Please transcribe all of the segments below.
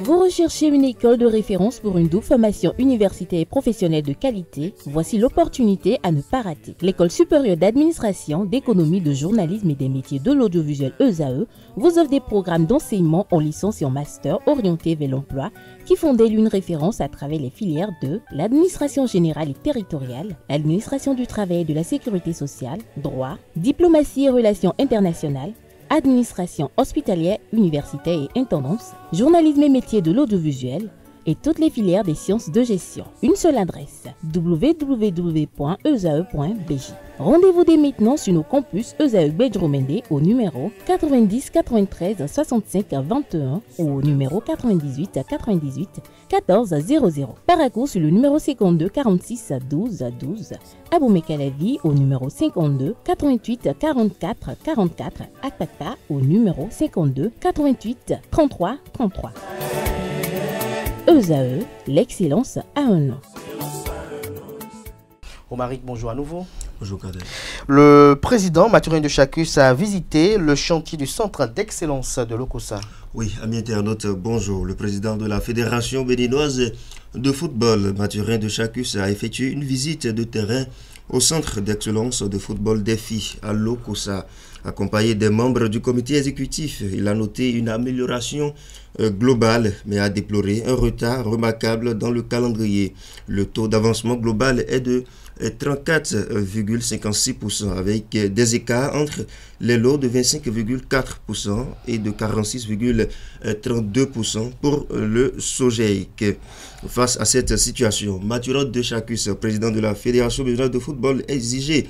Vous recherchez une école de référence pour une double formation universitaire et professionnelle de qualité? Voici l'opportunité à ne pas rater. L'École supérieure d'administration, d'économie, de journalisme et des métiers de l'audiovisuel ESAE vous offre des programmes d'enseignement en licence et en master orientés vers l'emploi qui font d'elle une référence à travers les filières de l'administration générale et territoriale, l'administration du travail et de la sécurité sociale, droit, diplomatie et relations internationales, administration hospitalière, universitaire et intendance, journalisme et métiers de l'audiovisuel et toutes les filières des sciences de gestion. Une seule adresse, www.esae.bj. Rendez-vous dès maintenant sur nos campus ESAE Bedjromende au numéro 90 93 65 21 ou au numéro 98 98 14 00. Paracourt sur le numéro 52 46 12 12. Aboumekalavi au numéro 52 88 44 44. Akpakpa au numéro 52 88 33 33. ESAE, l'excellence à un nom. Omaric, bonjour à nouveau. Bonjour Kader. Le président Mathurin de Chacus a visité le chantier du centre d'excellence de l'Okossa. Oui, amis internautes, bonjour. Le président de la Fédération béninoise de football, Mathurin de Chacus, a effectué une visite de terrain au centre d'excellence de football DEFI à l'Okossa. Accompagné des membres du comité exécutif, il a noté une amélioration globale, mais a déploré un retard remarquable dans le calendrier. Le taux d'avancement global est de 34,56% avec des écarts entre les lots de 25,4% et de 46,32% pour le SOGEIC. Face à cette situation, Mathurin de Chacus, président de la Fédération béninoise de football, a exigé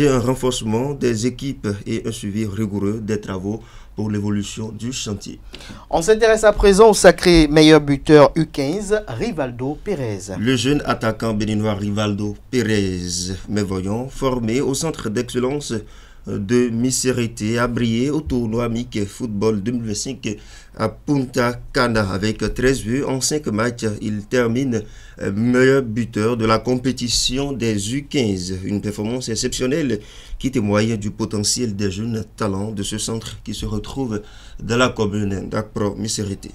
un renforcement des équipes et un suivi rigoureux des travaux pour l'évolution du chantier. On s'intéresse à présent au sacré meilleur buteur U15, Rivaldo Pérez. Le jeune attaquant béninois Rivaldo Pérez, mais voyons, formé au centre d'excellence de Miserete, a brillé au tournoi MIC Football 2025 à Punta Cana avec 13 buts en 5 matchs. Il termine meilleur buteur de la compétition des U15. Une performance exceptionnelle qui témoigne du potentiel des jeunes talents de ce centre qui se retrouve dans la commune d'Akpro Miserete.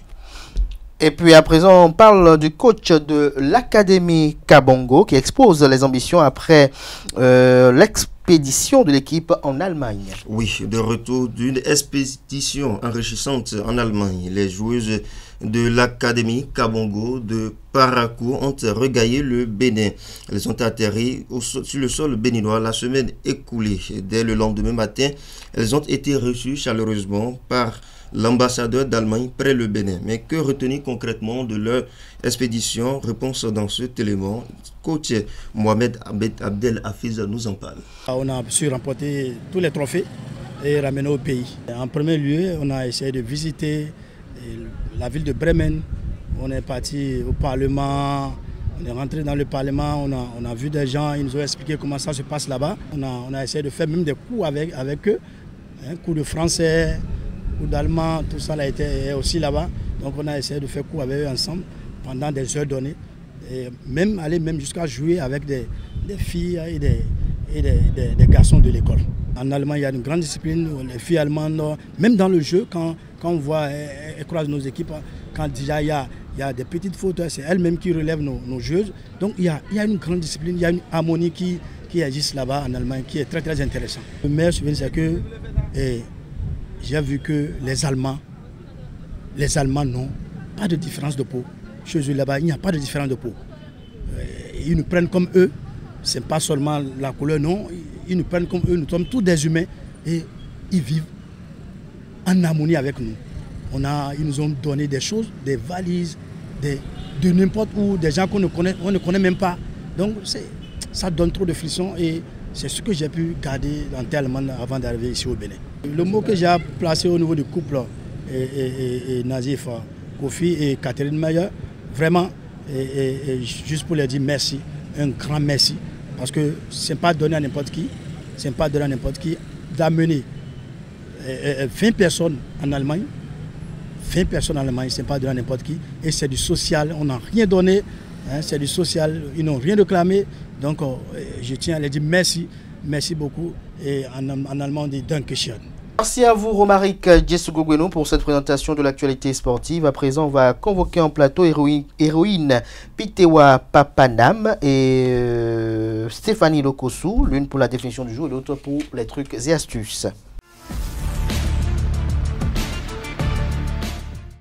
Et puis à présent, on parle du coach de l'Académie Kabongo qui expose les ambitions après l'expédition de l'équipe en Allemagne. Oui, de retour d'une expédition enrichissante en Allemagne. Les joueuses de l'Académie Kabongo de Paracourt ont regaillé le Bénin. Elles ont atterri sur le sol béninois la semaine écoulée. Dès le lendemain matin, elles ont été reçues chaleureusement par l'ambassadeur d'Allemagne près le Bénin. Mais que retenir concrètement de leur expédition? Réponse dans cet élément. Coach Mohamed Abdel Hafiz nous en parle. On a su remporter tous les trophées et ramener au pays. En premier lieu, on a essayé de visiter la ville de Bremen. On est parti au Parlement, on est rentré dans le Parlement, on a vu des gens, ils nous ont expliqué comment ça se passe là-bas. On a essayé de faire même des cours avec eux, cours de français, cours d'allemand, tout ça a été aussi là-bas. Donc on a essayé de faire cours avec eux ensemble pendant des heures données. Et aller jusqu'à jouer avec des filles et des garçons de l'école. En Allemagne, il y a une grande discipline, les filles allemandes, même dans le jeu, quand on voit, elles croisent nos équipes, quand déjà il y a des petites fautes, c'est elles-mêmes qui relèvent nos joueuses. Donc il y a une grande discipline, il y a une harmonie qui existe là-bas en Allemagne, qui est très très intéressante. Le meilleur souvenir, c'est que j'ai vu que les Allemands n'ont pas de différence de peau. Chez eux là-bas, il n'y a pas de différence de peau. Ils nous prennent comme eux. Ce n'est pas seulement la couleur, non. Ils nous prennent comme eux. Nous sommes tous des humains et ils vivent en harmonie avec nous. Ils nous ont donné des choses, des valises, de n'importe où, des gens qu'on ne connaît même pas. Donc ça donne trop de frissons et c'est ce que j'ai pu garder dans tellement avant d'arriver ici au Bénin. Le mot que j'ai placé au niveau du couple et Nazif Kofi et Catherine Meyer, vraiment, juste pour leur dire merci, un grand merci, parce que ce n'est pas donné à n'importe qui, d'amener 20 personnes en Allemagne, ce n'est pas donné à n'importe qui, et c'est du social, on n'a rien donné, c'est du social, ils n'ont rien réclamé, donc je tiens à leur dire merci merci beaucoup. Et en allemand, on dit Dankeschön. Merci à vous, Romaric Djessougougueno, pour cette présentation de l'actualité sportive. À présent, on va convoquer en plateau héroïne Pitewa Papanam et Stéphanie Lokosu, l'une pour la définition du jour et l'autre pour les trucs et astuces.